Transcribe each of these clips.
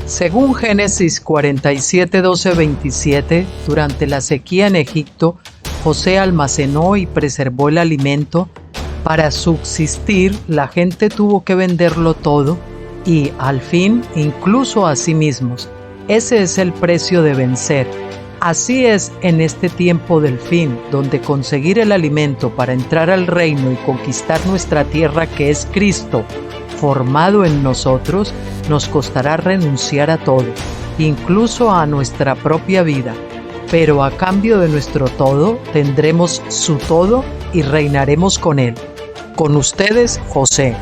Según Génesis 47, 12, 27, durante la sequía en Egipto, José almacenó y preservó el alimento. Para subsistir, la gente tuvo que venderlo todo y, al fin, incluso a sí mismos. Ese es el precio de vencer. Así es en este tiempo del fin, donde conseguir el alimento para entrar al reino y conquistar nuestra tierra, que es Cristo, formado en nosotros, nos costará renunciar a todo, incluso a nuestra propia vida. Pero a cambio de nuestro todo, tendremos su todo y reinaremos con él. Con ustedes, José.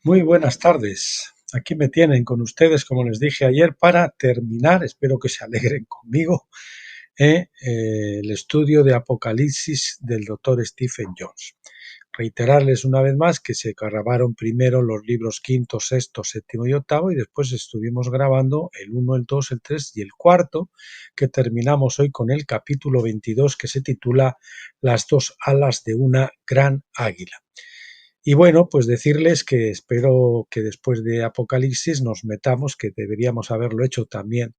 Muy buenas tardes. Aquí me tienen con ustedes, como les dije ayer, para terminar, espero que se alegren conmigo, el estudio de Apocalipsis del doctor Stephen Jones. Reiterarles una vez más que se grabaron primero los libros quinto, sexto, séptimo y octavo, y después estuvimos grabando el 1, el 2, el 3 y el cuarto, que terminamos hoy con el capítulo 22, que se titula Las dos alas de una gran águila. Y bueno, pues decirles que espero que después de Apocalipsis nos metamos, que deberíamos haberlo hecho también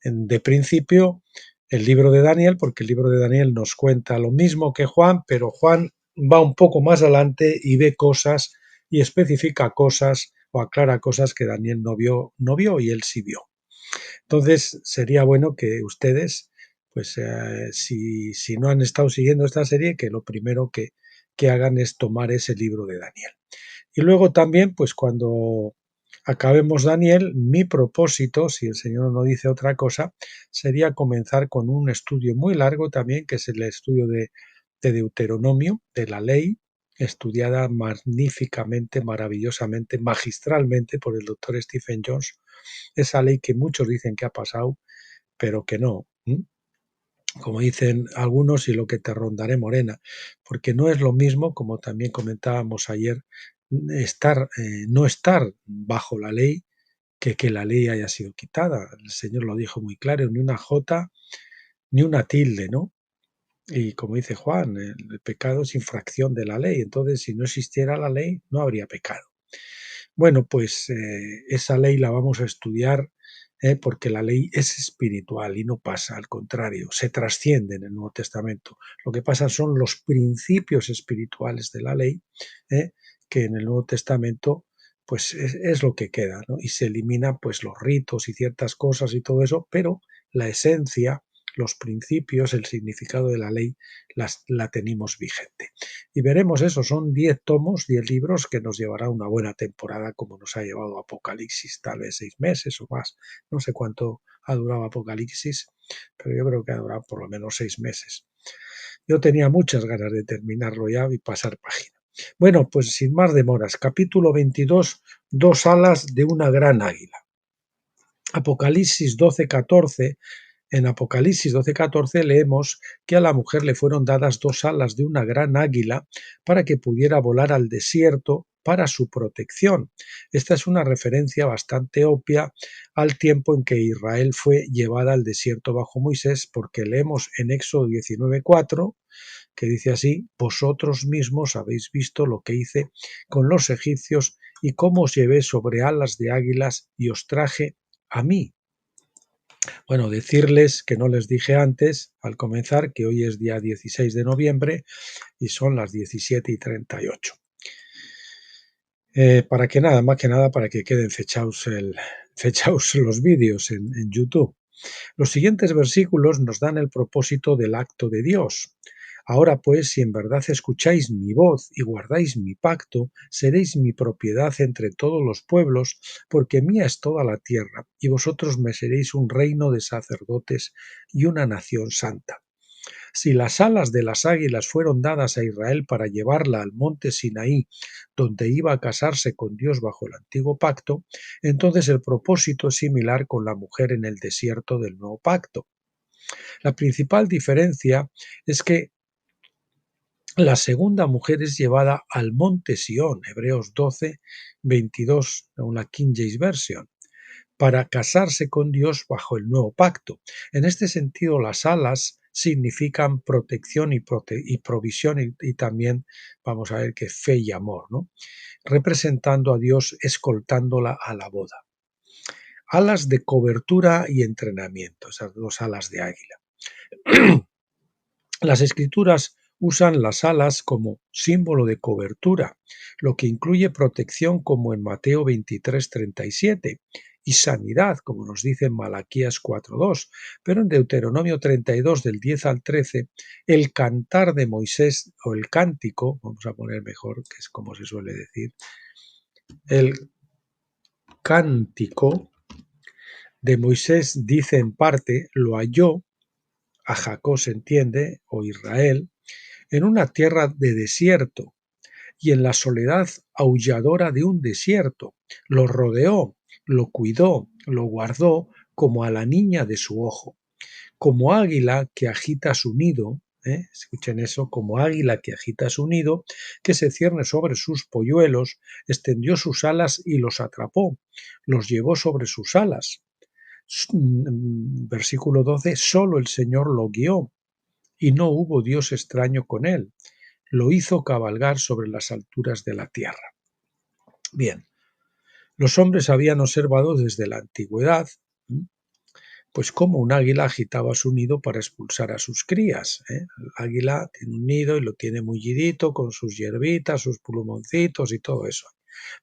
de principio, el libro de Daniel, porque el libro de Daniel nos cuenta lo mismo que Juan, pero Juan va un poco más adelante y ve cosas y especifica cosas o aclara cosas que Daniel no vio y él sí vio. Entonces sería bueno que ustedes, pues si no han estado siguiendo esta serie, que lo primero que hagan es tomar ese libro de Daniel. Y luego también, pues cuando acabemos Daniel, mi propósito, si el Señor no dice otra cosa, sería comenzar con un estudio muy largo también, que es el estudio de Deuteronomio, de la ley, estudiada magníficamente, maravillosamente, magistralmente por el doctor Stephen Jones, esa ley que muchos dicen que ha pasado, pero que no. Como dicen algunos, y lo que te rondaré morena, porque no es lo mismo, como también comentábamos ayer, no estar bajo la ley que la ley haya sido quitada. El Señor lo dijo muy claro, ni una jota, ni una tilde, ¿no? Y como dice Juan, el pecado es infracción de la ley, entonces si no existiera la ley, no habría pecado. Bueno, pues esa ley la vamos a estudiar porque la ley es espiritual y no pasa, al contrario, se trasciende en el Nuevo Testamento. Lo que pasa son los principios espirituales de la ley que en el Nuevo Testamento pues es lo que queda, ¿no? Y se eliminan pues los ritos y ciertas cosas y todo eso, pero la esencia, los principios, el significado de la ley la tenemos vigente. Y veremos eso, son 10 tomos, 10 libros que nos llevará una buena temporada como nos ha llevado Apocalipsis, tal vez 6 meses o más. No sé cuánto ha durado Apocalipsis, pero yo creo que ha durado por lo menos 6 meses. Yo tenía muchas ganas de terminarlo ya y pasar página. Bueno, pues sin más demoras, capítulo 22, dos alas de una gran águila. Apocalipsis 12:14. En Apocalipsis 12:14 leemos que a la mujer le fueron dadas dos alas de una gran águila para que pudiera volar al desierto para su protección. Esta es una referencia bastante obvia al tiempo en que Israel fue llevada al desierto bajo Moisés, porque leemos en Éxodo 19:4 que dice así: vosotros mismos habéis visto lo que hice con los egipcios y cómo os llevé sobre alas de águilas y os traje a mí. Bueno, decirles que no les dije antes, al comenzar, que hoy es día 16 de noviembre y son las 17:38. Para que nada, más que nada, para que queden fechados los vídeos en YouTube. Los siguientes versículos nos dan el propósito del acto de Dios. Ahora pues, si en verdad escucháis mi voz y guardáis mi pacto, seréis mi propiedad entre todos los pueblos, porque mía es toda la tierra, y vosotros me seréis un reino de sacerdotes y una nación santa. Si las alas de las águilas fueron dadas a Israel para llevarla al monte Sinaí, donde iba a casarse con Dios bajo el antiguo pacto, entonces el propósito es similar con la mujer en el desierto del nuevo pacto. La principal diferencia es que la segunda mujer es llevada al monte Sión, Hebreos 12:22, una King James Version, para casarse con Dios bajo el nuevo pacto. En este sentido, las alas significan protección y provisión y también vamos a ver que fe y amor, ¿no? Representando a Dios escoltándola a la boda. Alas de cobertura y entrenamiento, esas dos alas de águila. Las escrituras usan las alas como símbolo de cobertura, lo que incluye protección como en Mateo 23:37 y sanidad, como nos dice en Malaquías 4:2, pero en Deuteronomio 32 del 10 al 13, el cantar de Moisés o el cántico, vamos a poner mejor, que es como se suele decir, el cántico de Moisés dice en parte, lo halló, a Jacob se entiende, o Israel, en una tierra de desierto y en la soledad aulladora de un desierto. Lo rodeó, lo cuidó, lo guardó como a la niña de su ojo. Como águila que agita su nido, escuchen eso, como águila que agita su nido, que se cierne sobre sus polluelos, extendió sus alas y los atrapó, los llevó sobre sus alas. Versículo 12, solo el Señor lo guió, y no hubo Dios extraño con él. Lo hizo cabalgar sobre las alturas de la tierra. Bien, los hombres habían observado desde la antigüedad, pues cómo un águila agitaba su nido para expulsar a sus crías. El águila tiene un nido y lo tiene mullidito con sus hierbitas, sus plumoncitos y todo eso.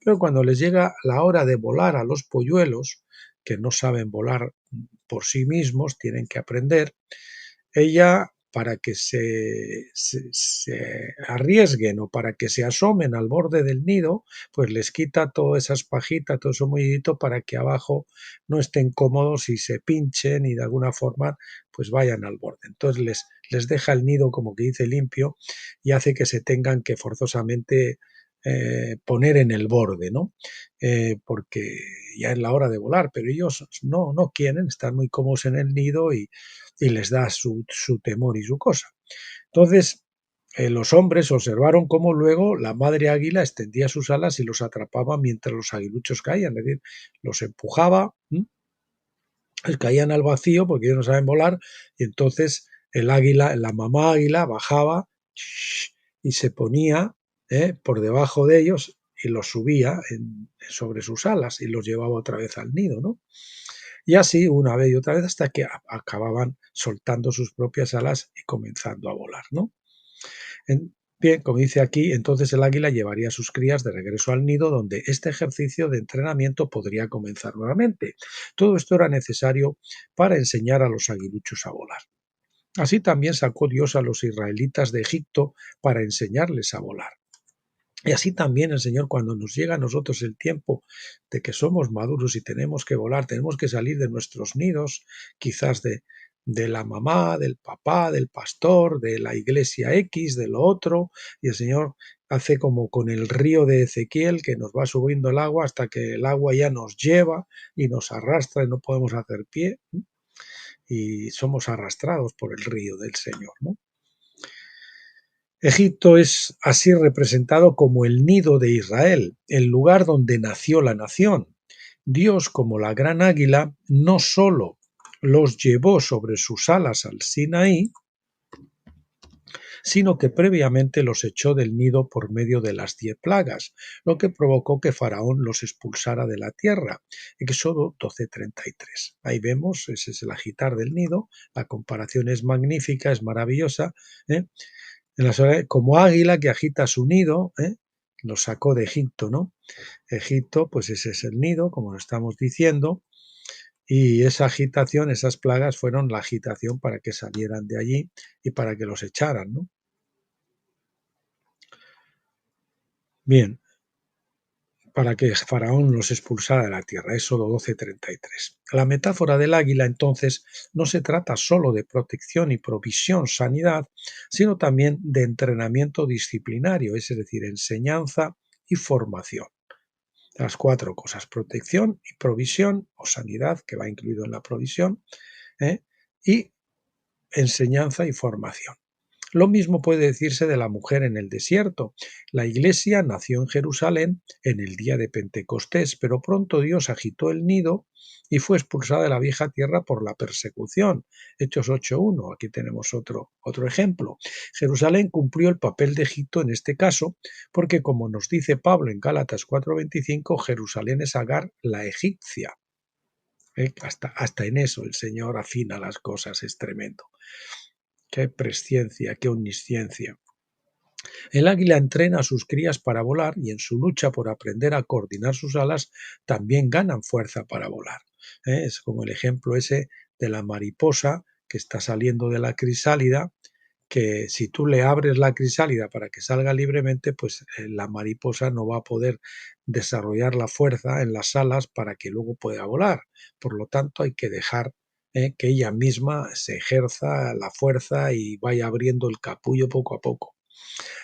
Pero cuando les llega la hora de volar a los polluelos, que no saben volar por sí mismos, tienen que aprender, ella, para que se arriesguen o para que se asomen al borde del nido, pues les quita todas esas pajitas, todo eso mullidito, para que abajo no estén cómodos y se pinchen y de alguna forma pues vayan al borde. Entonces les deja el nido, como que dice, limpio, y hace que se tengan que forzosamente poner en el borde, ¿no? Porque ya es la hora de volar, pero ellos no quieren, están muy cómodos en el nido y les da su temor y su cosa. Entonces, los hombres observaron cómo luego la madre águila extendía sus alas y los atrapaba mientras los aguiluchos caían, es decir, los empujaba, caían al vacío porque ellos no saben volar, y entonces el águila, la mamá águila, bajaba y se ponía por debajo de ellos y los subía sobre sus alas y los llevaba otra vez al nido, ¿no? Y así una vez y otra vez hasta que acababan soltando sus propias alas y comenzando a volar, ¿no? Bien, como dice aquí, entonces el águila llevaría a sus crías de regreso al nido, donde este ejercicio de entrenamiento podría comenzar nuevamente. Todo esto era necesario para enseñar a los aguiluchos a volar. Así también sacó Dios a los israelitas de Egipto para enseñarles a volar. Y así también el Señor, cuando nos llega a nosotros el tiempo de que somos maduros y tenemos que volar, tenemos que salir de nuestros nidos, quizás de la mamá, del papá, del pastor, de la iglesia X, de lo otro, y el Señor hace como con el río de Ezequiel, que nos va subiendo el agua hasta que el agua ya nos lleva y nos arrastra y no podemos hacer pie, y somos arrastrados por el río del Señor, ¿no? Egipto es así representado como el nido de Israel, el lugar donde nació la nación. Dios, como la gran águila, no solo los llevó sobre sus alas al Sinaí, sino que previamente los echó del nido por medio de las 10 plagas, lo que provocó que Faraón los expulsara de la tierra. Éxodo 12:33. Ahí vemos, ese es el agitar del nido, la comparación es magnífica, es maravillosa, como águila que agita su nido, los sacó de Egipto, ¿no? Egipto, pues ese es el nido, como lo estamos diciendo, y esa agitación, esas plagas fueron la agitación para que salieran de allí y para que los echaran, ¿no? Bien, para que Faraón los expulsara de la tierra, Éxodo 12:33. La metáfora del águila, entonces, no se trata solo de protección y provisión, sanidad, sino también de entrenamiento disciplinario, es decir, enseñanza y formación. Las 4 cosas: protección y provisión, o sanidad, que va incluido en la provisión, y enseñanza y formación. Lo mismo puede decirse de la mujer en el desierto. La iglesia nació en Jerusalén en el día de Pentecostés, pero pronto Dios agitó el nido y fue expulsada de la vieja tierra por la persecución. Hechos 8.1, aquí tenemos otro ejemplo. Jerusalén cumplió el papel de Egipto en este caso, porque como nos dice Pablo en Gálatas 4:25, Jerusalén es Agar la egipcia. Hasta en eso el Señor afina las cosas, es tremendo. Qué presciencia, qué omnisciencia. El águila entrena a sus crías para volar y en su lucha por aprender a coordinar sus alas también ganan fuerza para volar. Es como el ejemplo ese de la mariposa que está saliendo de la crisálida, que si tú le abres la crisálida para que salga libremente, pues la mariposa no va a poder desarrollar la fuerza en las alas para que luego pueda volar. Por lo tanto, hay que dejar que ella misma se ejerza la fuerza y vaya abriendo el capullo poco a poco.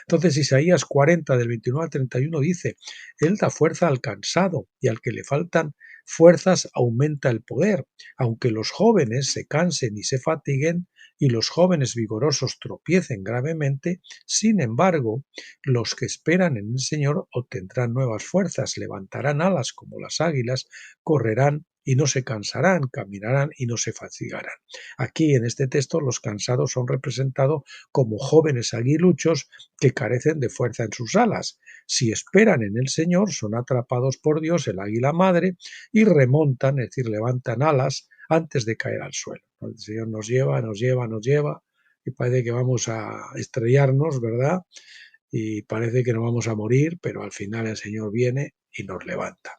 Entonces Isaías 40 del 29 al 31 dice, Él da fuerza al cansado y al que le faltan fuerzas aumenta el poder. Aunque los jóvenes se cansen y se fatiguen y los jóvenes vigorosos tropiecen gravemente, sin embargo, los que esperan en el Señor obtendrán nuevas fuerzas, levantarán alas como las águilas, correrán y no se cansarán, caminarán y no se fatigarán. Aquí en este texto los cansados son representados como jóvenes aguiluchos que carecen de fuerza en sus alas. Si esperan en el Señor, son atrapados por Dios, el águila madre, y remontan, es decir, levantan alas antes de caer al suelo. El Señor nos lleva, nos lleva, nos lleva, y parece que vamos a estrellarnos, ¿verdad? Y parece que nos vamos a morir, pero al final el Señor viene y nos levanta.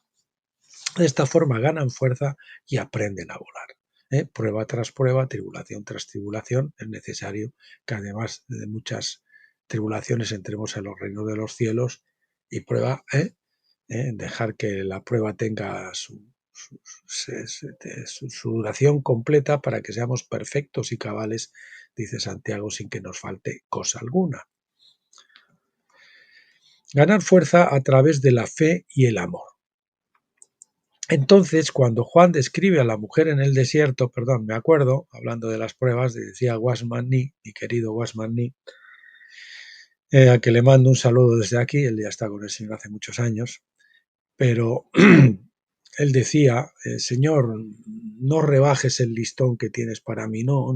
De esta forma ganan fuerza y aprenden a volar. Prueba tras prueba, tribulación tras tribulación, es necesario que además de muchas tribulaciones entremos en los reinos de los cielos y prueba, dejar que la prueba tenga su duración completa para que seamos perfectos y cabales, dice Santiago, sin que nos falte cosa alguna. Ganar fuerza a través de la fe y el amor. Entonces, cuando Juan describe a la mujer en el desierto, me acuerdo, hablando de las pruebas, decía Wasman Nee, mi querido Wasman Nee, a que le mando un saludo desde aquí, él ya está con el Señor hace muchos años, pero él decía, Señor, no rebajes el listón que tienes para mí, no,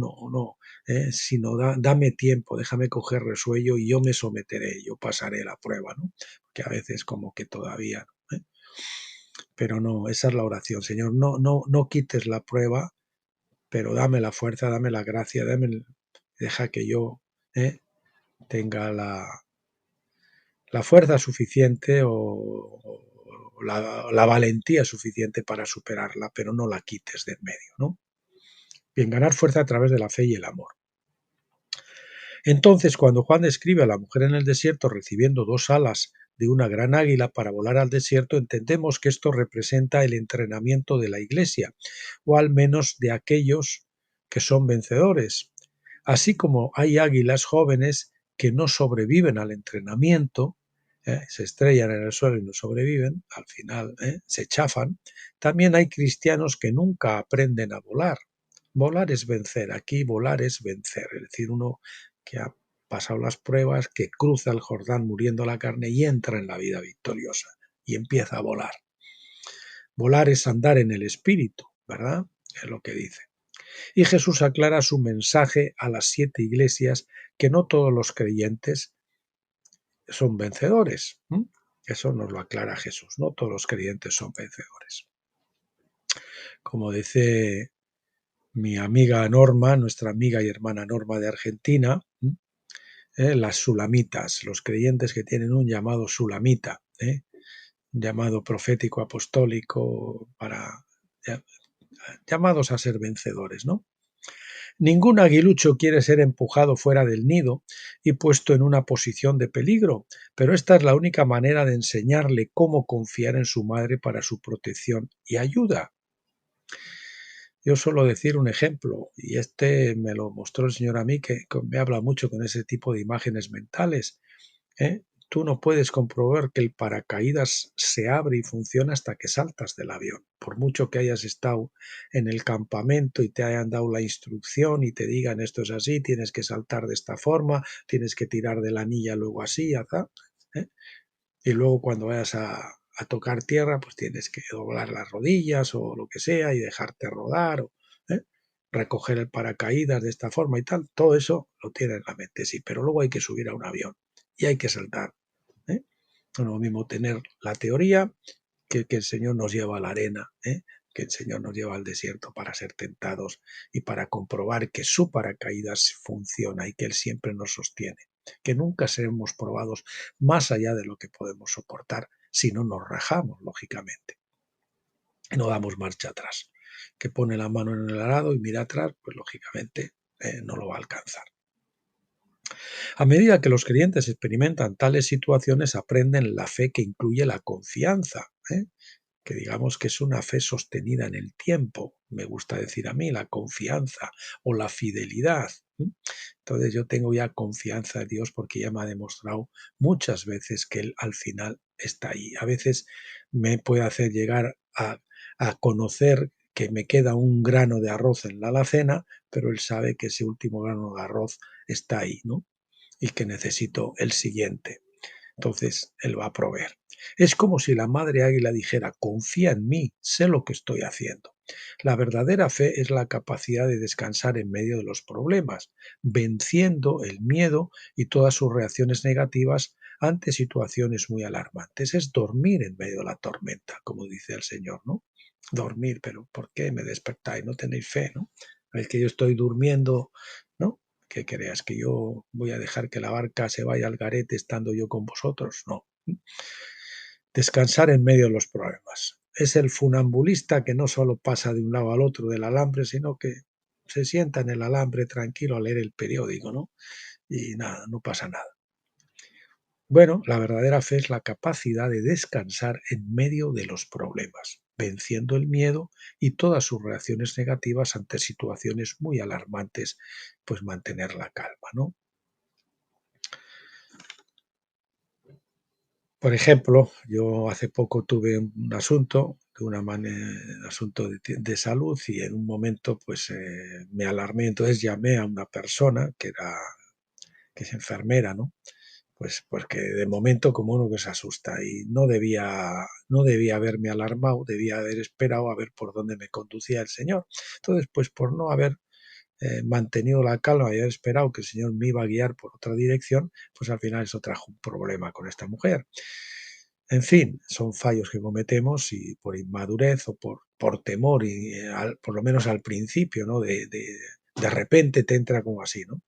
sino dame tiempo, déjame coger resuello y yo me someteré, yo pasaré la prueba, ¿no? Que a veces como que todavía, pero no, esa es la oración, Señor, no quites la prueba, pero dame la fuerza, dame la gracia, deja que yo tenga la fuerza suficiente o la valentía suficiente para superarla, pero no la quites de en medio, ¿no? Bien, ganar fuerza a través de la fe y el amor. Entonces, cuando Juan describe a la mujer en el desierto recibiendo 2 alas de una gran águila para volar al desierto, entendemos que esto representa el entrenamiento de la Iglesia, o al menos de aquellos que son vencedores. Así como hay águilas jóvenes que no sobreviven al entrenamiento, se estrellan en el suelo y no sobreviven, al final se chafan, también hay cristianos que nunca aprenden a volar. Volar es vencer, aquí volar es vencer, es decir, uno que ha pasado las pruebas, que cruza el Jordán muriendo la carne y entra en la vida victoriosa y empieza a volar. Volar es andar en el espíritu, ¿verdad? Es lo que dice. Y Jesús aclara su mensaje a las 7 iglesias que no todos los creyentes son vencedores. Eso nos lo aclara Jesús, no todos los creyentes son vencedores. Como dice mi amiga Norma, nuestra amiga y hermana Norma de Argentina, las sulamitas, los creyentes que tienen un llamado sulamita, un llamado profético apostólico llamados a ser vencedores, ¿no? Ningún aguilucho quiere ser empujado fuera del nido y puesto en una posición de peligro, pero esta es la única manera de enseñarle cómo confiar en su madre para su protección y ayuda. Yo suelo decir un ejemplo, y este me lo mostró el Señor a mí, que me habla mucho con ese tipo de imágenes mentales. tú no puedes comprobar que el paracaídas se abre y funciona hasta que saltas del avión. Por mucho que hayas estado en el campamento y te hayan dado la instrucción y te digan esto es así, tienes que saltar de esta forma, tienes que tirar de la anilla luego así, ¿eh? Y luego cuando vayas a tocar tierra, pues tienes que doblar las rodillas o lo que sea y dejarte rodar, ¿eh? Recoger el paracaídas de esta forma y tal. Todo eso lo tiene en la mente, sí, pero luego hay que subir a un avión y hay que saltar. ¿Eh? No es lo mismo tener la teoría que el Señor nos lleva a la arena, que el Señor nos lleva al desierto para ser tentados y para comprobar que su paracaídas funciona y que Él siempre nos sostiene, que nunca seremos probados más allá de lo que podemos soportar si no nos rajamos, lógicamente, y no damos marcha atrás. Que pone la mano en el arado y mira atrás, pues lógicamente no lo va a alcanzar. A medida que los creyentes experimentan tales situaciones, aprenden la fe que incluye la confianza, que digamos que es una fe sostenida en el tiempo, me gusta decir a mí, la confianza o la fidelidad. Entonces yo tengo ya confianza en Dios porque ya me ha demostrado muchas veces que Él al final está ahí. A veces me puede hacer llegar a conocer que me queda un grano de arroz en la alacena, pero Él sabe que ese último grano de arroz está ahí, ¿no? Y que necesito el siguiente. Entonces Él va a proveer. Es como si la madre águila dijera, confía en mí, sé lo que estoy haciendo. La verdadera fe es la capacidad de descansar en medio de los problemas, venciendo el miedo y todas sus reacciones negativas ante situaciones muy alarmantes. Es dormir en medio de la tormenta, como dice el Señor, ¿no? Dormir, pero ¿por qué me despertáis? No tenéis fe, ¿no? Es que yo estoy durmiendo, ¿no? ¿Que creas que yo voy a dejar que la barca se vaya al garete estando yo con vosotros? No. Descansar en medio de los problemas. Es el funambulista que no solo pasa de un lado al otro del alambre, sino que se sienta en el alambre tranquilo a leer el periódico, ¿no? Y nada, no pasa nada. Bueno, la verdadera fe es la capacidad de descansar en medio de los problemas, venciendo el miedo y todas sus reacciones negativas ante situaciones muy alarmantes, pues mantener la calma, ¿no? Por ejemplo, yo hace poco tuve un asunto, asunto de salud y en un momento pues me alarmé, entonces llamé a una persona que es enfermera, ¿no? Pues que de momento como uno que se asusta y no debía haberme alarmado, debía haber esperado a ver por dónde me conducía el Señor. Entonces, pues por no haber mantenido la calma y haber esperado que el Señor me iba a guiar por otra dirección, pues al final eso trajo un problema con esta mujer. En fin, son fallos que cometemos y por inmadurez o por temor, y por lo menos al principio, ¿no? De repente te entra como así, ¿no?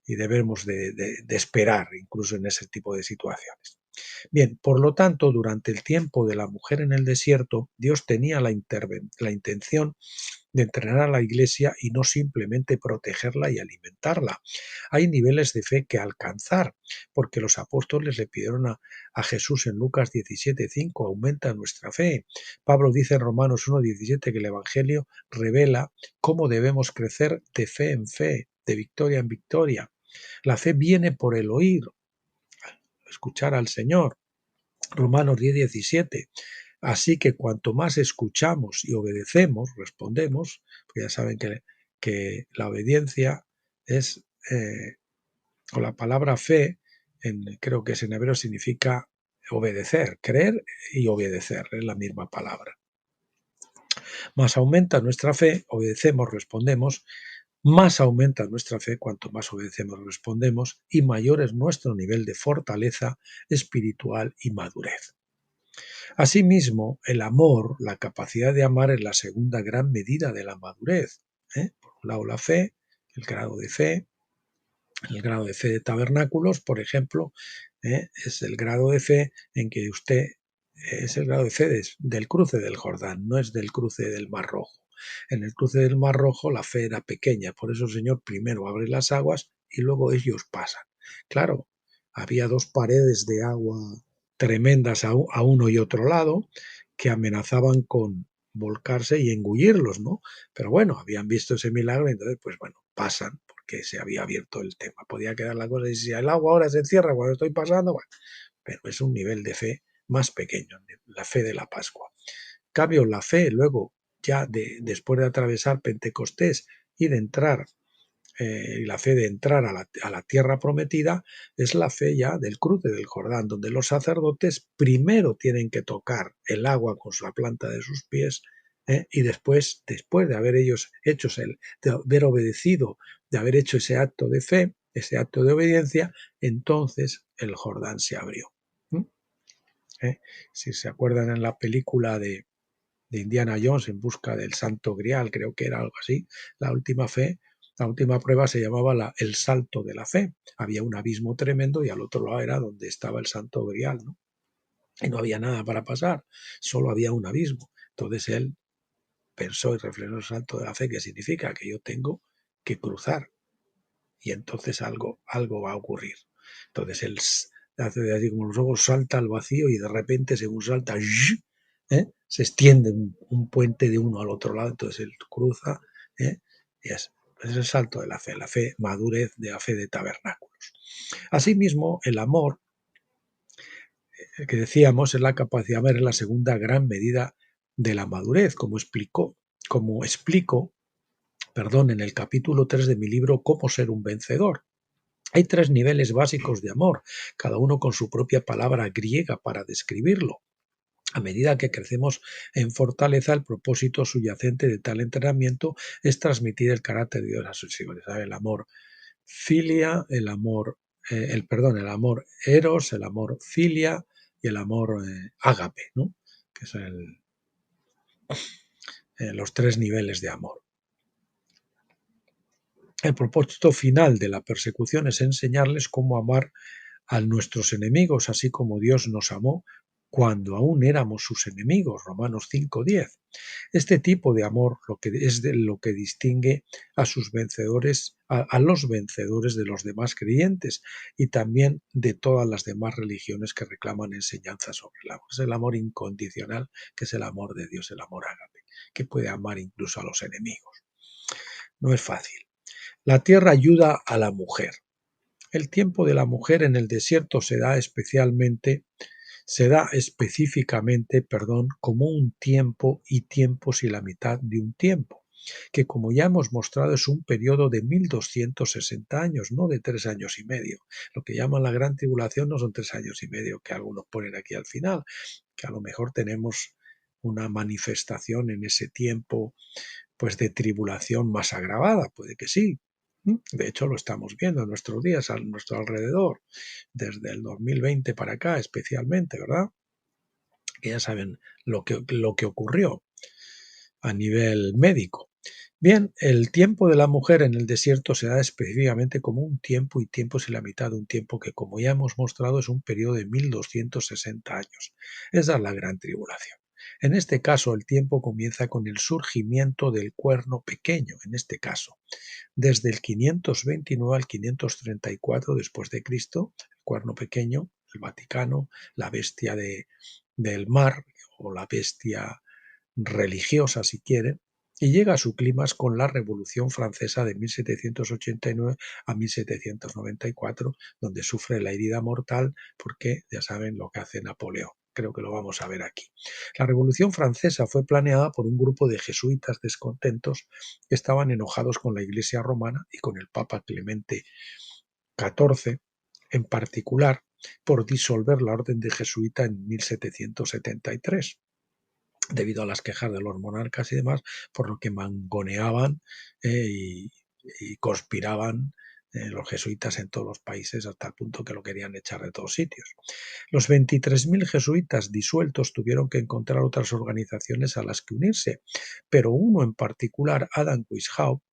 Y debemos de esperar incluso en ese tipo de situaciones. Bien, por lo tanto, durante el tiempo de la mujer en el desierto, Dios tenía la intención de entrenar a la iglesia y no simplemente protegerla y alimentarla. Hay niveles de fe que alcanzar, porque los apóstoles le pidieron a Jesús en Lucas 17:5, aumenta nuestra fe. Pablo dice en Romanos 1:17 que el Evangelio revela cómo debemos crecer de fe en fe, de victoria en victoria. La fe viene por el oír, escuchar al Señor. Romanos 10:17. Así que cuanto más escuchamos y obedecemos, respondemos, pues ya saben que la obediencia es, o la palabra fe, creo que es en hebreo, significa obedecer, creer y obedecer, es la misma palabra. Más aumenta nuestra fe, obedecemos, respondemos, más aumenta nuestra fe cuanto más obedecemos, respondemos, y mayor es nuestro nivel de fortaleza espiritual y madurez. Asimismo, el amor, la capacidad de amar es la segunda gran medida de la madurez. Por un lado la fe, el grado de fe, de tabernáculos, por ejemplo, es el grado de fe en que usted es el grado de fe del cruce del Jordán, no es del cruce del Mar Rojo. En el cruce del Mar Rojo la fe era pequeña, por eso el Señor primero abre las aguas y luego ellos pasan. Claro, había dos paredes de agua tremendas a uno y otro lado que amenazaban con volcarse y engullirlos, ¿no? Pero bueno, habían visto ese milagro y entonces, pues bueno, pasan, que se había abierto el tema. Podía quedar la cosa y si el agua ahora se cierra cuando estoy pasando, bueno, pero es un nivel de fe más pequeño, la fe de la Pascua. En cambio, la fe luego, ya después de atravesar Pentecostés y de entrar, la fe de entrar a la tierra prometida, es la fe ya del cruce del Jordán, donde los sacerdotes primero tienen que tocar el agua con la planta de sus pies, y después de haber ellos hecho, de haber obedecido, de haber hecho ese acto de fe, ese acto de obediencia, entonces el Jordán se abrió. Si se acuerdan en la película de Indiana Jones en busca del Santo Grial, creo que era algo así, la última prueba se llamaba el salto de la fe. Había un abismo tremendo y al otro lado era donde estaba el Santo Grial, ¿no? Y no había nada para pasar, solo había un abismo. Entonces él pensó y reflexionó el salto de la fe, que significa que yo tengo que cruzar y entonces algo va a ocurrir. Entonces él hace así como los ojos, salta al vacío y de repente según salta, se extiende un puente de uno al otro lado, entonces él cruza, y es el salto de la fe madurez de la fe de tabernáculos. Asimismo, el amor, que decíamos, es la capacidad de ver la segunda gran medida de la madurez, como explico, en el capítulo 3 de mi libro Cómo ser un vencedor. Hay 3 niveles básicos de amor, cada uno con su propia palabra griega para describirlo. A medida que crecemos en fortaleza, el propósito subyacente de tal entrenamiento es transmitir el carácter de Dios a sus hijos. El amor filia, el amor eros, el amor filia y el amor ágape, ¿no? Que son los 3 niveles de amor. El propósito final de la persecución es enseñarles cómo amar a nuestros enemigos, así como Dios nos amó cuando aún éramos sus enemigos, Romanos 5:10. Este tipo de amor es lo que distingue a sus vencedores, a los vencedores de los demás creyentes y también de todas las demás religiones que reclaman enseñanzas sobre el amor. Es el amor incondicional, que es el amor de Dios, el amor ágape, que puede amar incluso a los enemigos. No es fácil. La tierra ayuda a la mujer. El tiempo de la mujer en el desierto se da específicamente, como un tiempo y tiempos y la mitad de un tiempo, que como ya hemos mostrado es un periodo de 1260 años, no de 3 años y medio. Lo que llaman la gran tribulación no son 3 años y medio que algunos ponen aquí al final, que a lo mejor tenemos una manifestación en ese tiempo pues de tribulación más agravada, puede que sí. De hecho, lo estamos viendo en nuestros días, a nuestro alrededor, desde el 2020 para acá especialmente, ¿verdad? Que ya saben lo que ocurrió a nivel médico. Bien, el tiempo de la mujer en el desierto se da específicamente como un tiempo y tiempos y la mitad de un tiempo que, como ya hemos mostrado, es un periodo de 1260 años. Esa es la gran tribulación. En este caso, el tiempo comienza con el surgimiento del cuerno pequeño, en este caso, desde el 529 al 534 después de Cristo, el cuerno pequeño, el Vaticano, la bestia del mar o la bestia religiosa, si quieren, y llega a su clímax con la Revolución Francesa de 1789 a 1794, donde sufre la herida mortal porque ya saben lo que hace Napoleón. Creo que lo vamos a ver aquí. La Revolución Francesa fue planeada por un grupo de jesuitas descontentos que estaban enojados con la Iglesia romana y con el Papa Clemente XIV, en particular, por disolver la orden de jesuita en 1773. Debido a las quejas de los monarcas y demás, por lo que mangoneaban y conspiraban los jesuitas en todos los países hasta el punto que lo querían echar de todos sitios. Los 23.000 jesuitas disueltos tuvieron que encontrar otras organizaciones a las que unirse, pero uno en particular, Adam Weishaupt,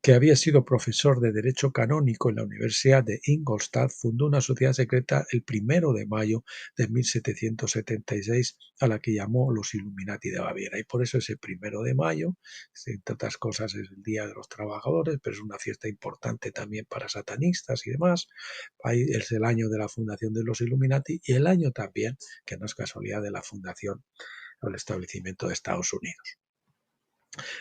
que había sido profesor de Derecho Canónico en la Universidad de Ingolstadt, fundó una sociedad secreta el 1 de mayo de 1776 a la que llamó los Illuminati de Baviera. Y por eso ese 1 de mayo, entre otras cosas, es el Día de los Trabajadores, pero es una fiesta importante también para satanistas y demás. Ahí es el año de la fundación de los Illuminati y el año también, que no es casualidad, de la fundación o el establecimiento de Estados Unidos.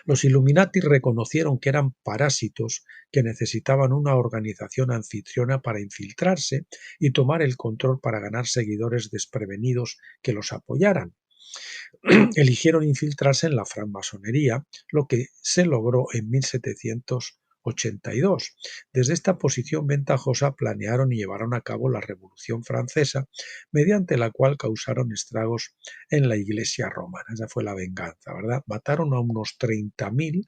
Los Illuminati reconocieron que eran parásitos que necesitaban una organización anfitriona para infiltrarse y tomar el control para ganar seguidores desprevenidos que los apoyaran. Eligieron infiltrarse en la francmasonería, lo que se logró en 1782. Desde esta posición ventajosa planearon y llevaron a cabo la Revolución Francesa, mediante la cual causaron estragos en la Iglesia romana. Esa fue la venganza, ¿verdad? Mataron a unos 30.000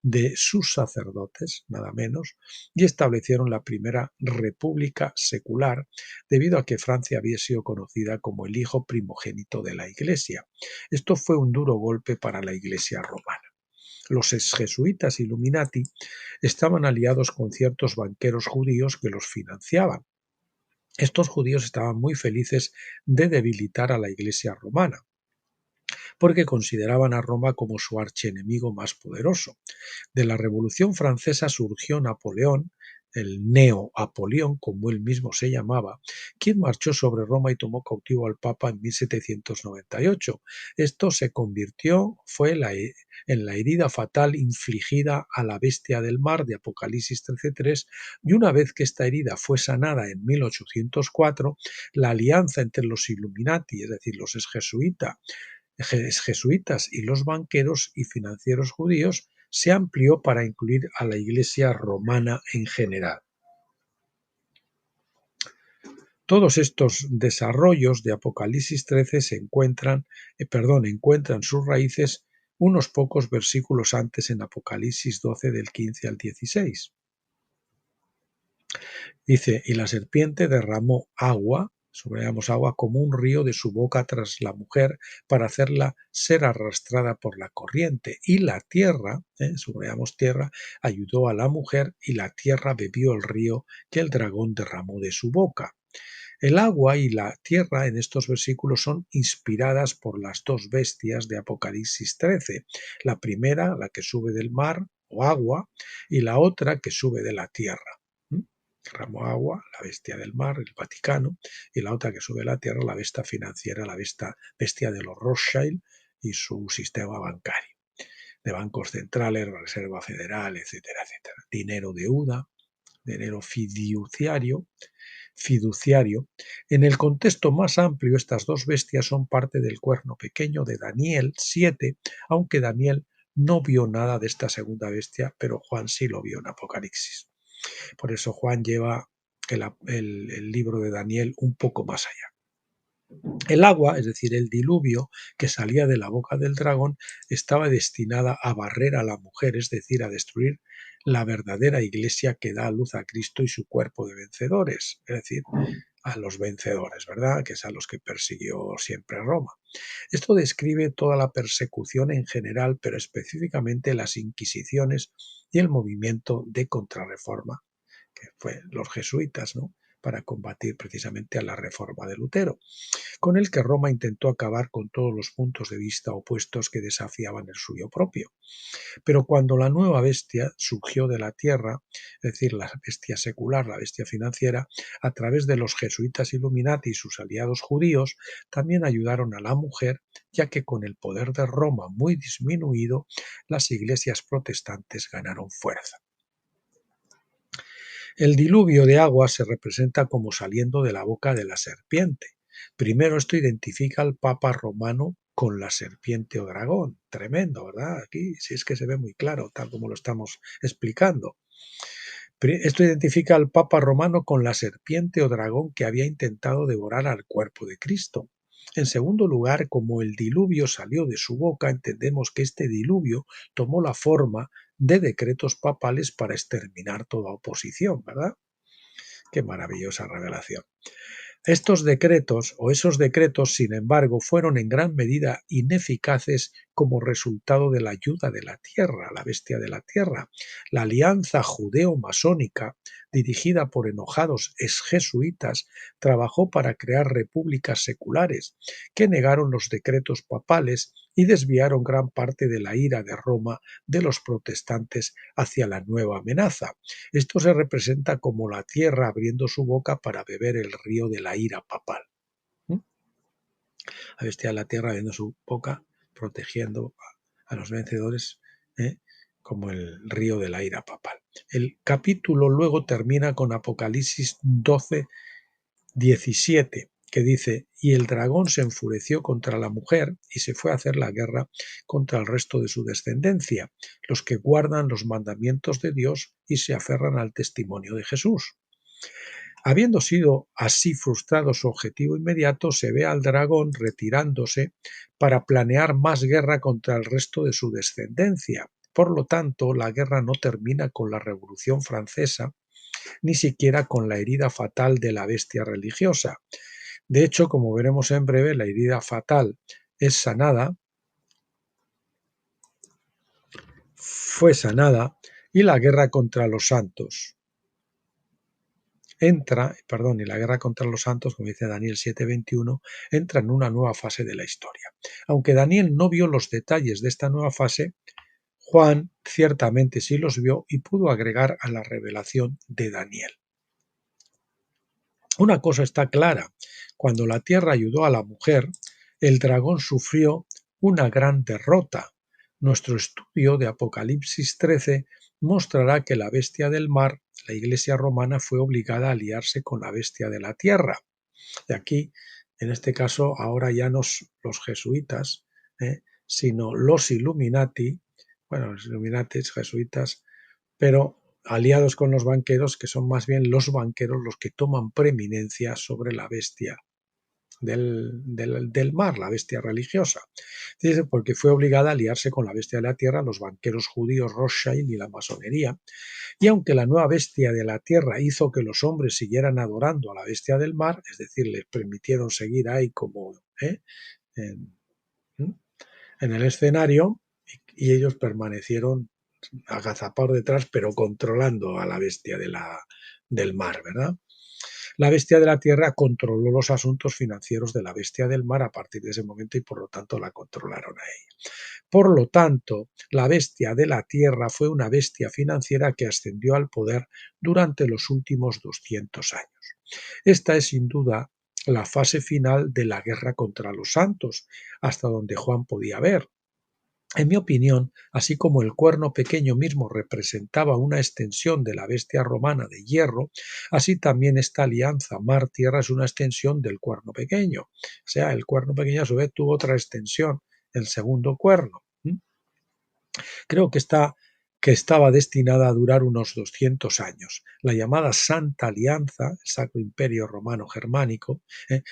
de sus sacerdotes, nada menos, y establecieron la primera república secular, debido a que Francia había sido conocida como el hijo primogénito de la Iglesia. Esto fue un duro golpe para la Iglesia romana. Los exjesuitas Illuminati estaban aliados con ciertos banqueros judíos que los financiaban. Estos judíos estaban muy felices de debilitar a la Iglesia romana, porque consideraban a Roma como su archienemigo más poderoso. De la Revolución Francesa surgió Napoleón, el Neo-Apolión, como él mismo se llamaba, quien marchó sobre Roma y tomó cautivo al Papa en 1798. Esto se convirtió, en la herida fatal infligida a la bestia del mar de Apocalipsis 13:3, y una vez que esta herida fue sanada en 1804, la alianza entre los Illuminati, es decir, los jesuitas y los banqueros y financieros judíos, se amplió para incluir a la Iglesia romana en general. Todos estos desarrollos de Apocalipsis 13 encuentran sus raíces unos pocos versículos antes en Apocalipsis 12 del 15 al 16. Dice, y la serpiente derramó agua, subrayamos agua, como un río de su boca tras la mujer para hacerla ser arrastrada por la corriente. Y la tierra, subrayamos tierra, ayudó a la mujer y la tierra bebió el río que el dragón derramó de su boca. El agua y la tierra en estos versículos son inspiradas por las dos bestias de Apocalipsis 13. La primera, la que sube del mar o agua, y la otra que sube de la tierra. Ramo agua, la bestia del mar, el Vaticano, y la otra que sube a la tierra, la bestia financiera, la bestia de los Rothschild y su sistema bancario, de bancos centrales, Reserva Federal, etcétera, etcétera. Dinero fiduciario. En el contexto más amplio, estas dos bestias son parte del cuerno pequeño de Daniel 7, aunque Daniel no vio nada de esta segunda bestia, pero Juan sí lo vio en Apocalipsis. Por eso Juan lleva el libro de Daniel un poco más allá. El agua, es decir, el diluvio que salía de la boca del dragón, estaba destinada a barrer a la mujer, es decir, a destruir la verdadera iglesia que da a luz a Cristo y su cuerpo de vencedores, es decir, a los vencedores, ¿verdad? Que es a los que persiguió siempre Roma. Esto describe toda la persecución en general, pero específicamente las inquisiciones y el movimiento de contrarreforma, que fue los jesuitas, ¿no?, para combatir precisamente a la reforma de Lutero, con el que Roma intentó acabar con todos los puntos de vista opuestos que desafiaban el suyo propio. Pero cuando la nueva bestia surgió de la tierra, es decir, la bestia secular, la bestia financiera, a través de los jesuitas Illuminati y sus aliados judíos, también ayudaron a la mujer, ya que con el poder de Roma muy disminuido, las iglesias protestantes ganaron fuerza. El diluvio de agua se representa como saliendo de la boca de la serpiente. Primero esto identifica al Papa romano con la serpiente o dragón. Tremendo, ¿verdad? Aquí sí es que se ve muy claro, tal como lo estamos explicando. Esto identifica al Papa romano con la serpiente o dragón que había intentado devorar al cuerpo de Cristo. En segundo lugar, como el diluvio salió de su boca, entendemos que este diluvio tomó la forma de decretos papales para exterminar toda oposición, ¿verdad? Qué maravillosa revelación. Estos decretos, o esos decretos, sin embargo, fueron en gran medida ineficaces como resultado de la ayuda de la tierra, la bestia de la tierra. La alianza judeo-masónica, dirigida por enojados exjesuitas, trabajó para crear repúblicas seculares que negaron los decretos papales y desviaron gran parte de la ira de Roma de los protestantes hacia la nueva amenaza. Esto se representa como la tierra abriendo su boca para beber el río de la ira papal. La bestia de la tierra abriendo su boca, protegiendo a los vencedores como el río de la ira papal. El capítulo luego termina con Apocalipsis 12, 17, que dice: y el dragón se enfureció contra la mujer y se fue a hacer la guerra contra el resto de su descendencia, los que guardan los mandamientos de Dios y se aferran al testimonio de Jesús. Habiendo sido así frustrado su objetivo inmediato, se ve al dragón retirándose para planear más guerra contra el resto de su descendencia. Por lo tanto, la guerra no termina con la Revolución Francesa, ni siquiera con la herida fatal de la bestia religiosa. De hecho, como veremos en breve, la herida fatal es sanada, fue sanada, y la guerra contra los santos y la guerra contra los santos, como dice Daniel 7:21, entra en una nueva fase de la historia. Aunque Daniel no vio los detalles de esta nueva fase, Juan ciertamente sí los vio y pudo agregar a la revelación de Daniel. Una cosa está clara: cuando la tierra ayudó a la mujer, el dragón sufrió una gran derrota. Nuestro estudio de Apocalipsis 13 mostrará que la bestia del mar, la Iglesia romana, fue obligada a aliarse con la bestia de la tierra. Y aquí, en este caso, ahora ya no los jesuitas, sino los Illuminati, bueno, los Illuminatis, jesuitas, pero aliados con los banqueros, que son más bien los banqueros los que toman preeminencia sobre la bestia del mar, la bestia religiosa. Dice, porque fue obligada a aliarse con la bestia de la tierra, los banqueros judíos Rothschild y la masonería. Y aunque la nueva bestia de la tierra hizo que los hombres siguieran adorando a la bestia del mar, es decir, les permitieron seguir ahí como en, en el escenario, y ellos permanecieron agazapados detrás, pero controlando a la bestia del mar, ¿verdad? La bestia de la tierra controló los asuntos financieros de la bestia del mar a partir de ese momento y por lo tanto la controlaron a ella. Por lo tanto, la bestia de la tierra fue una bestia financiera que ascendió al poder durante los últimos 200 años. Esta es sin duda la fase final de la guerra contra los santos, hasta donde Juan podía ver. En mi opinión, así como el cuerno pequeño mismo representaba una extensión de la bestia romana de hierro, así también esta alianza mar-tierra es una extensión del cuerno pequeño. O sea, el cuerno pequeño a su vez tuvo otra extensión, el segundo cuerno. Creo que estaba destinada a durar unos 200 años. La llamada Santa Alianza, el Sacro Imperio Romano Germánico,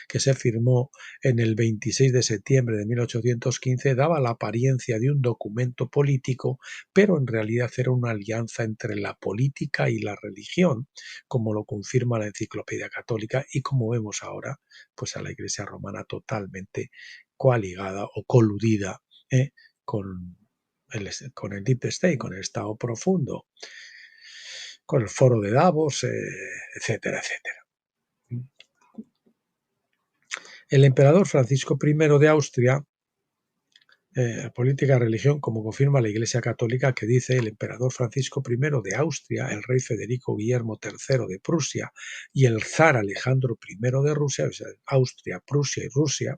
que se firmó en el 26 de septiembre de 1815, daba la apariencia de un documento político, pero en realidad era una alianza entre la política y la religión, como lo confirma la Enciclopedia Católica y como vemos ahora, pues a la Iglesia Romana totalmente coaligada o coludida con con el Deep State, con el Estado profundo, con el Foro de Davos, etcétera, etcétera. El emperador Francisco I de Austria, política y religión, como confirma la Iglesia Católica, que dice: el emperador Francisco I de Austria, el rey Federico Guillermo III de Prusia y el zar Alejandro I de Rusia, o sea, Austria, Prusia y Rusia,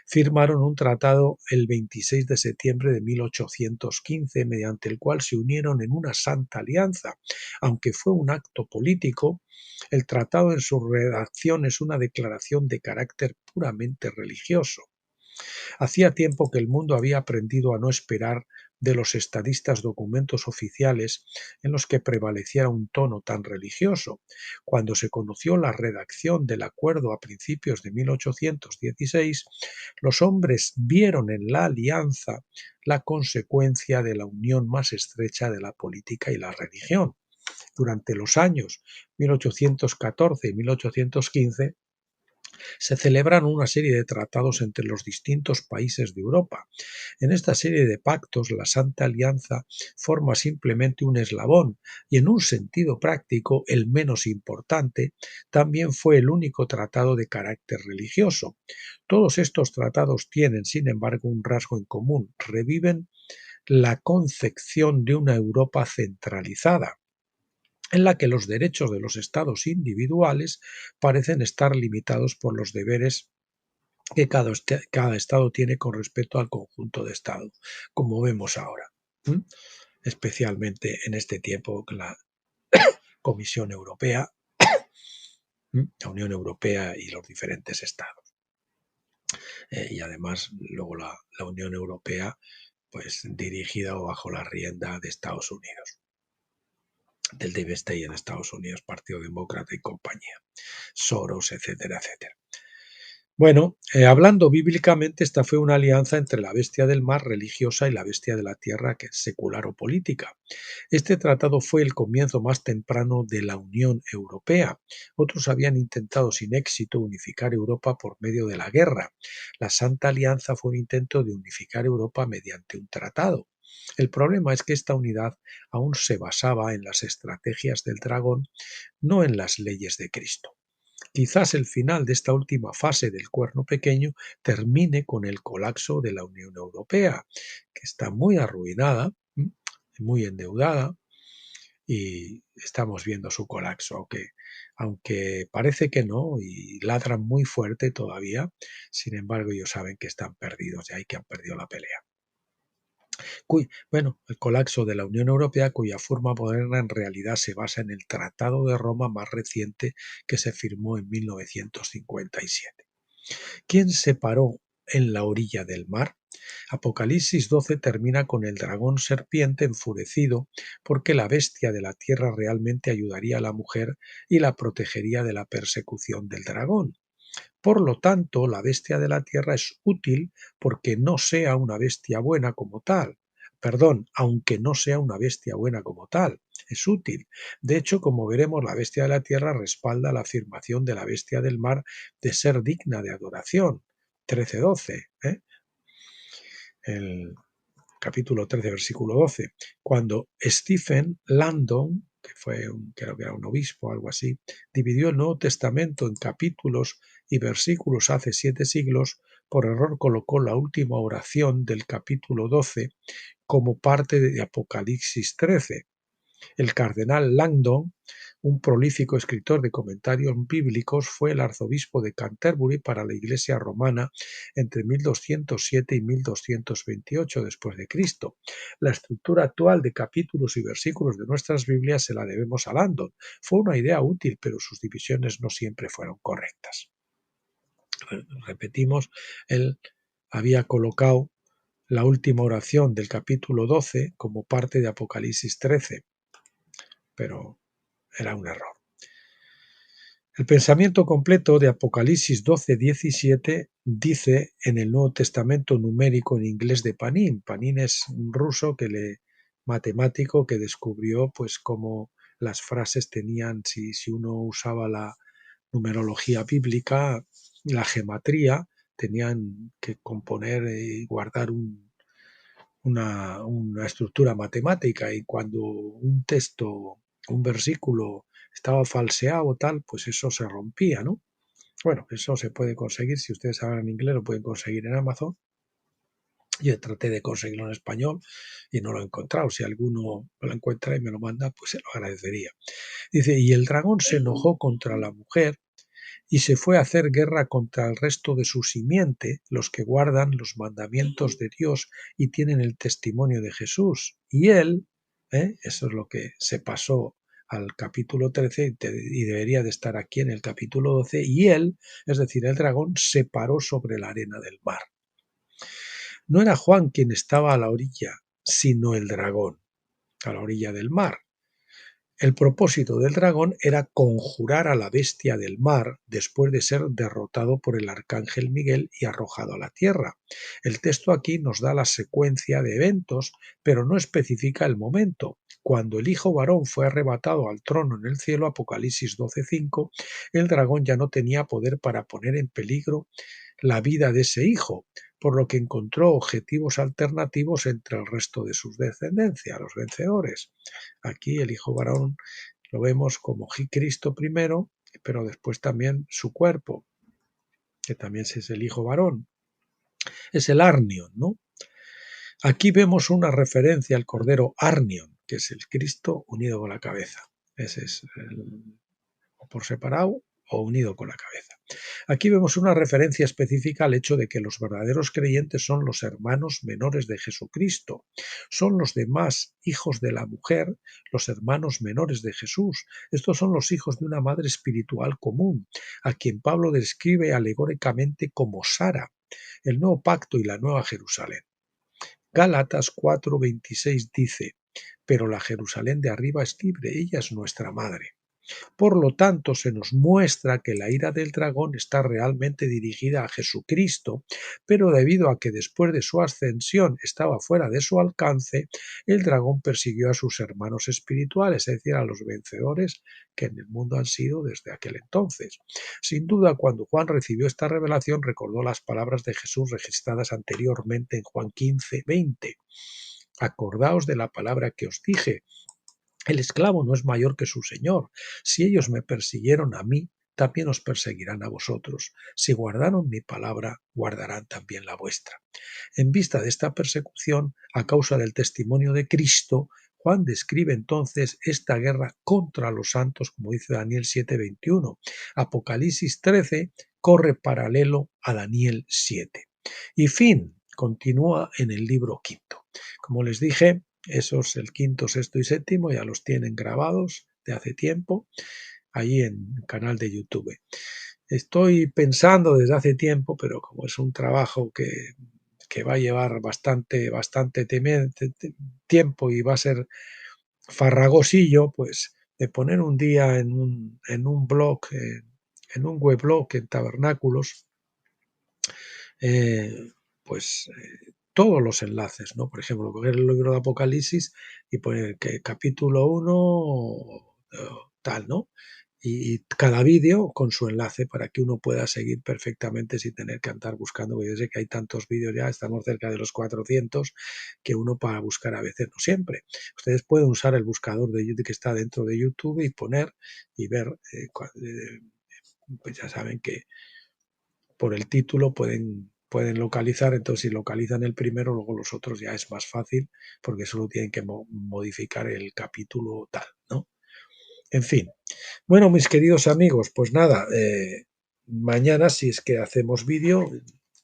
firmaron un tratado el 26 de septiembre de 1815, mediante el cual se unieron en una santa alianza. Aunque fue un acto político, el tratado en su redacción es una declaración de carácter puramente religioso. Hacía tiempo que el mundo había aprendido a no esperar de los estadistas documentos oficiales en los que prevaleciera un tono tan religioso. Cuando se conoció la redacción del acuerdo a principios de 1816, los hombres vieron en la alianza la consecuencia de la unión más estrecha de la política y la religión. Durante los años 1814 y 1815, se celebran una serie de tratados entre los distintos países de Europa. En esta serie de pactos, la Santa Alianza forma simplemente un eslabón y, en un sentido práctico, el menos importante, también fue el único tratado de carácter religioso. Todos estos tratados tienen, sin embargo, un rasgo en común: reviven la concepción de una Europa centralizada, en la que los derechos de los estados individuales parecen estar limitados por los deberes que cada estado tiene con respecto al conjunto de estados, como vemos ahora. especialmente en este tiempo que la Comisión Europea, la Unión Europea y los diferentes estados. Y además luego la Unión Europea pues dirigida o bajo la rienda de Estados Unidos, del Deep State en Estados Unidos, Partido Demócrata y compañía, Soros, etcétera, etcétera. Bueno, hablando bíblicamente, esta fue una alianza entre la bestia del mar religiosa y la bestia de la tierra, que es secular o política. Este tratado fue el comienzo más temprano de la Unión Europea. Otros habían intentado sin éxito unificar Europa por medio de la guerra. La Santa Alianza fue un intento de unificar Europa mediante un tratado. El problema es que esta unidad aún se basaba en las estrategias del dragón, no en las leyes de Cristo. Quizás el final de esta última fase del cuerno pequeño termine con el colapso de la Unión Europea, que está muy arruinada, muy endeudada, y estamos viendo su colapso, aunque parece que no, y ladran muy fuerte todavía, sin embargo ellos saben que están perdidos, y ahí que han perdido la pelea. El colapso de la Unión Europea, cuya forma moderna en realidad se basa en el Tratado de Roma más reciente que se firmó en 1957. ¿Quién se paró en la orilla del mar? Apocalipsis 12 termina con el dragón serpiente enfurecido porque la bestia de la tierra realmente ayudaría a la mujer y la protegería de la persecución del dragón. Por lo tanto, la bestia de la tierra es útil porque no sea una bestia buena como tal. Perdón, aunque no sea una bestia buena como tal, es útil. De hecho, como veremos, la bestia de la tierra respalda la afirmación de la bestia del mar de ser digna de adoración. 13:12, el capítulo 13, versículo 12, cuando Stephen Landon, creo que era un obispo o algo así, dividió el Nuevo Testamento en capítulos y versículos hace 7 siglos, por error colocó la última oración del capítulo 12 como parte de Apocalipsis 13. El cardenal Langdon, un prolífico escritor de comentarios bíblicos, fue el arzobispo de Canterbury para la Iglesia romana entre 1207 y 1228 después de Cristo. La estructura actual de capítulos y versículos de nuestras Biblias se la debemos a Langdon. Fue una idea útil, pero sus divisiones no siempre fueron correctas. Repetimos, él había colocado la última oración del capítulo 12 como parte de Apocalipsis 13, pero era un error. El pensamiento completo de Apocalipsis 12:17 dice en el Nuevo Testamento numérico en inglés de Panin. Panin es un ruso matemático que descubrió pues cómo las frases tenían, si uno usaba la numerología bíblica, la gematría, tenían que componer y guardar una estructura matemática, y cuando un texto, un versículo estaba falseado o tal, pues eso se rompía, ¿no? Bueno, eso se puede conseguir, si ustedes hablan inglés lo pueden conseguir en Amazon. Yo traté de conseguirlo en español y no lo he encontrado. Si alguno lo encuentra y me lo manda, pues se lo agradecería. Dice, y el dragón se enojó contra la mujer y se fue a hacer guerra contra el resto de su simiente, los que guardan los mandamientos de Dios y tienen el testimonio de Jesús. Y él, eso es lo que se pasó al capítulo 13 y debería de estar aquí en el capítulo 12, y él, es decir, el dragón, se paró sobre la arena del mar. No era Juan quien estaba a la orilla, sino el dragón, a la orilla del mar. El propósito del dragón era conjurar a la bestia del mar después de ser derrotado por el arcángel Miguel y arrojado a la tierra. El texto aquí nos da la secuencia de eventos, pero no especifica el momento. Cuando el hijo varón fue arrebatado al trono en el cielo, Apocalipsis 12:5, el dragón ya no tenía poder para poner en peligro la vida de ese hijo, por lo que encontró objetivos alternativos entre el resto de sus descendencia, los vencedores. Aquí el hijo varón lo vemos como Cristo primero, pero después también su cuerpo, que también es el hijo varón. Es el Arnion, ¿no? Aquí vemos una referencia al cordero Arnion, que es el Cristo unido con la cabeza. Ese es o por separado o unido con la cabeza. Aquí vemos una referencia específica al hecho de que los verdaderos creyentes son los hermanos menores de Jesucristo. Son los demás hijos de la mujer, los hermanos menores de Jesús. Estos son los hijos de una madre espiritual común, a quien Pablo describe alegóricamente como Sara, el nuevo pacto y la nueva Jerusalén. Gálatas 4:26 dice: pero la Jerusalén de arriba es libre, ella es nuestra madre. Por lo tanto, se nos muestra que la ira del dragón está realmente dirigida a Jesucristo, pero debido a que después de su ascensión estaba fuera de su alcance, el dragón persiguió a sus hermanos espirituales, es decir, a los vencedores que en el mundo han sido desde aquel entonces. Sin duda, cuando Juan recibió esta revelación, recordó las palabras de Jesús registradas anteriormente en Juan 15:20. Acordaos de la palabra que os dije. El esclavo no es mayor que su señor. Si ellos me persiguieron a mí, también os perseguirán a vosotros. Si guardaron mi palabra, guardarán también la vuestra. En vista de esta persecución, a causa del testimonio de Cristo, Juan describe entonces esta guerra contra los santos, como dice Daniel 7:21. Apocalipsis 13 corre paralelo a Daniel 7. Y fin, continúa en el libro quinto. Como les dije, esos, el quinto, sexto y séptimo, ya los tienen grabados de hace tiempo, allí en el canal de YouTube. Estoy pensando desde hace tiempo, pero como es un trabajo que va a llevar bastante tiempo y va a ser farragosillo, pues de poner un día en un blog, en un weblog en Tabernáculos, todos los enlaces, ¿no? Por ejemplo, coger el libro de Apocalipsis y poner que capítulo 1 tal, ¿no? Y cada vídeo con su enlace para que uno pueda seguir perfectamente sin tener que andar buscando, porque yo sé que hay tantos vídeos ya, estamos cerca de los 400, que uno para buscar a veces no siempre. Ustedes pueden usar el buscador de YouTube que está dentro de YouTube y poner y ver, pues ya saben que por el título pueden localizar, entonces si localizan el primero, luego los otros ya es más fácil, porque solo tienen que modificar el capítulo tal, ¿no? En fin. Bueno, mis queridos amigos, pues nada, mañana, si es que hacemos vídeo,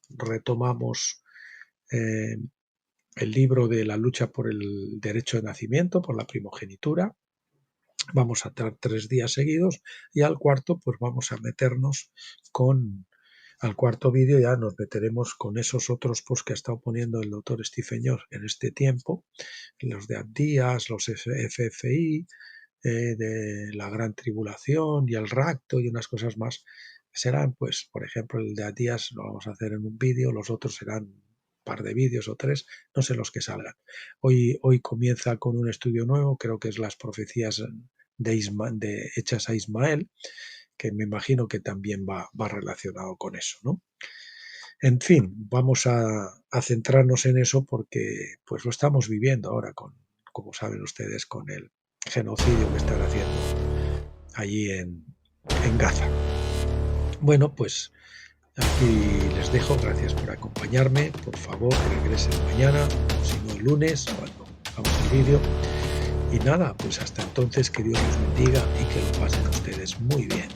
retomamos el libro de la lucha por el derecho de nacimiento, por la primogenitura. Vamos a estar 3 días seguidos y al cuarto, pues vamos a meternos al cuarto vídeo ya nos meteremos con esos otros posts que ha estado poniendo el doctor Stephen York en este tiempo, los de Abdías, los FFI, de la Gran Tribulación y el Rapto y unas cosas más. Serán, pues, por ejemplo, el de Abdías lo vamos a hacer en un vídeo, los otros serán un par de vídeos o 3, no sé los que salgan. Hoy comienza con un estudio nuevo, creo que es las profecías hechas a Ismael, que me imagino que también va relacionado con eso, ¿no? En fin, vamos a centrarnos en eso porque pues lo estamos viviendo ahora como saben ustedes, con el genocidio que están haciendo allí en Gaza. Bueno, pues aquí les dejo, gracias por acompañarme, por favor regresen mañana, o si no el lunes, cuando hagamos el vídeo. Y nada, pues hasta entonces que Dios los bendiga y que lo pasen ustedes muy bien.